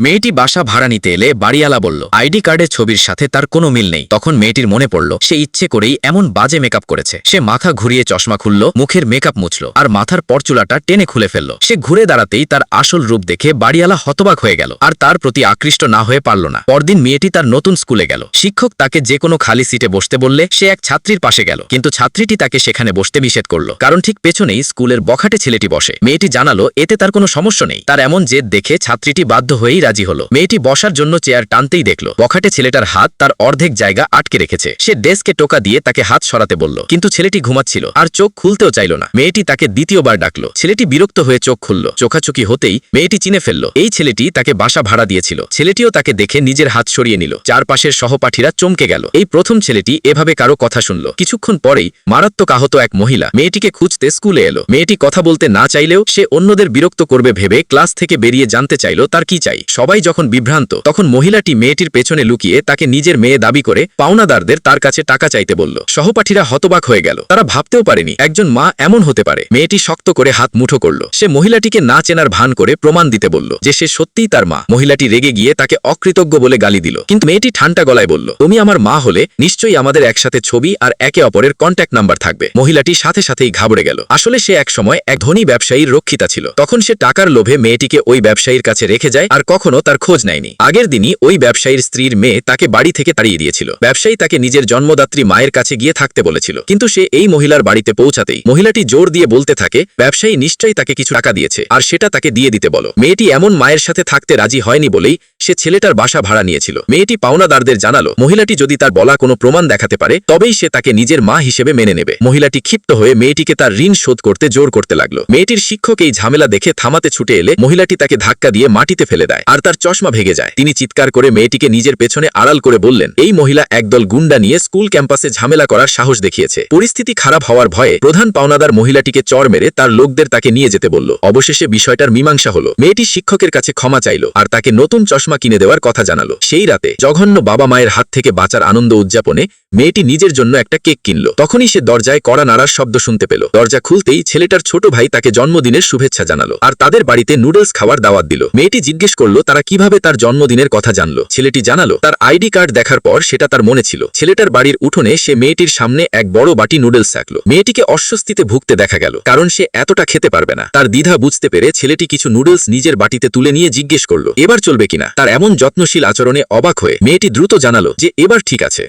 মেয়েটি বাসা ভাড়া নিতে এলে বাড়িওয়ালা বলল আইডি কার্ডের ছবির সাথে তার কোনো মিল নেই। তখন মেয়েটির মনে পড়ল সে ইচ্ছে করেই এমন বাজে মেকআপ করেছে। সে মাথা ঘুরিয়ে চশমা খুলল, মুখের মেকআপ মুছল আর মাথার পরচুলাটা টেনে খুলে ফেলল। সে ঘুরে দাঁড়াতেই তার আসল রূপ দেখে বাড়িওয়ালা হতবাক হয়ে গেল আর তার প্রতি আকৃষ্ট না হয়ে পারল না। পরদিন মেয়েটি তার নতুন স্কুলে গেল। শিক্ষক তাকে যে কোনো খালি সিটে বসতে বললে সে এক ছাত্রীর পাশে গেল, কিন্তু ছাত্রীটি তাকে সেখানে বসতে নিষেধ করল, কারণ ঠিক পেছনেই স্কুলের বখাটে ছেলেটি বসে। মেয়েটি জানালো এতে তার কোনো সমস্যা নেই। তার এমন জেদ দেখে ছাত্রীটি বাধ্য হয়েই রাজি হলো। মেয়েটি বসার জন্য চেয়ার টানতেই দেখল বখাটে ছেলেটার হাত তার অর্ধেক জায়গা আটকে রেখেছে। সে ডেস্কে টোকা দিয়ে তাকে হাত সরাতে বলল, কিন্তু ছেলেটি ঘুমাচ্ছিল আর চোখ খুলতেও চাইল না। মেয়েটি তাকে দ্বিতীয়বার ডাকলো। ছেলেটি বিরক্ত হয়ে চোখ খুলল। চোখাচোখি হতেই মেয়েটি চিনে ফেলল এই ছেলেটি তাকে বাসা ভাড়া দিয়েছিল। ছেলেটিও তাকে দেখে নিজের হাত সরিয়ে নিল। চারপাশের সহপাঠীরা চমকে গেল। এই প্রথম ছেলেটি এভাবে কারো কথা শুনল। কিছুক্ষণ পরেই মারাত্মক আহত এক মহিলা মেয়েটিকে খুঁজতে স্কুলে এলো। মেয়েটি কথা বলতে না চাইলেও সে অন্যদের বিরক্ত করবে ভেবে ক্লাস থেকে বেরিয়ে জানতে চাইল তার কি চাই। সবাই যখন বিভ্রান্ত, তখন মহিলাটি মেয়েটির পেছনে লুকিয়ে তাকে নিজের মেয়ে দাবি করে পাওনাদারদের তার কাছে টাকা চাইতে বলল। সহপাঠীরা হতবাক হয়ে গেল। তারা ভাবতেও পারেনি একজন মা এমন হতে পারে। মেয়েটি শক্ত করে হাত মুঠো করল। সে মহিলাটিকে না চেনার ভান করে প্রমাণ দিতে বলল যে সে সত্যিই তার মা। মহিলাটি রেগে গিয়ে তাকে অকৃতজ্ঞ বলে গালি দিল, কিন্তু মেয়েটি ঠান্ডা গলায় বলল তুমি আমার মা হলে নিশ্চয়ই আমাদের একসাথে ছবি আর একে অপরের কন্ট্যাক্ট নাম্বার থাকবে। মহিলাটি সাথে সাথেই ঘাবড়ে গেল। আসলে সে এক সময় এক ধনী ব্যবসায়ীর রক্ষিতা ছিল। তখন সে টাকার লোভে মেয়েটিকে ওই ব্যবসায়ীর কাছে রেখে যায় আর কখনো তার খোঁজ নেয়নি। আগের দিনই ওই ব্যবসায়ীর স্ত্রীর মেয়ে তাকে বাড়ি থেকে তাড়িয়ে দিয়েছিল। ব্যবসায়ী তাকে নিজের জন্মদাত্রী মায়ের কাছে গিয়ে থাকতে বলেছিল, কিন্তু সে এই মহিলার বাড়িতে পৌঁছাতেই মহিলাটি জোর দিয়ে বলতে থাকে ব্যবসায়ী নিশ্চয়ই তাকে কিছু টাকা দিয়েছে আর সেটা তাকে দিয়ে দিতে বলো। মেয়েটি এমন মায়ের সাথে থাকতে রাজি হয়নি বলেই সে ছেলেটার বাসা ভাড়া নিয়েছিল। মেয়েটি পাওনাদারদের জানালো মহিলাটি যদি তার বলা কোনো প্রমাণ দেখাতে পারে তবেই সে তাকে নিজের মা হিসেবে মেনে নেবে। মহিলাটি ক্ষিপ্ত হয়ে মেয়েটিকে তার ঋণ শোধ করতে জোর করতে লাগলো। মেয়েটির শিক্ষক এই ঝামেলা দেখে থামাতে ছুটে এলে মহিলাটি তাকে ধাক্কা দিয়ে মাটিতে ফেলে দেয় আর তার চশমা ভেঙে যায়। তিনি চিৎকার করে মেয়েটিকে নিজের পেছনে আড়াল করে বললেন এই মহিলা একদল গুন্ডা নিয়ে স্কুল ক্যাম্পাসে ঝামেলা করার সাহস দেখিয়েছে। পরিস্থিতি খারাপ হওয়ার ভয়ে প্রধান পাওনাদার মহিলাটিকে চড় মেরে তার লোকদের তাকে নিয়ে যেতে বলল। অবশেষে বিষয়টার মীমাংসা হলো। মেয়েটি শিক্ষকের কাছে ক্ষমা চাইল আর তাকে নতুন চশমা কিনে দেওয়ার কথা জানালো। সেই রাতে জঘন্য বাবা মায়ের হাত থেকে বাঁচার আনন্দ উদযাপনে মেয়েটি নিজের জন্য একটা কেক কিনল। তখনই সে দরজায় কড়া নাড়ার শব্দ শুনতে পেল। দরজা খুলতেই ছেলেটার ছোট ভাই তাকে জন্মদিনের শুভেচ্ছা জানালো আর তাদের বাড়িতে নুডলস খাওয়ার দাওয়াত দিল। মেয়েটি জিজ্ঞেস করলো তারা কিভাবে তার জন্মদিনের কথা জানলো। ছেলেটি জানালো তার আইডি কার্ড দেখার পর সেটা তার মনে ছিল। ছেলেটার বাড়ির উঠোনে সে মেয়েটির সামনে এক বড় বাটি নুডলস রাখলো। মেয়েটিকে অস্বস্তিতে ভুগতে দেখা গেল, কারণ সে এতটা খেতে পারবে না। তার দ্বিধা বুঝতে পেরে ছেলেটি কিছু নুডলস নিজের বাটিতে তুলে নিয়ে জিজ্ঞেস করলো এবার চলবে কিনা। তার এমন যত্নশীল আচরণে অবাক হয়ে মেয়েটি দ্রুত জানালো যে এবার ঠিক আছে।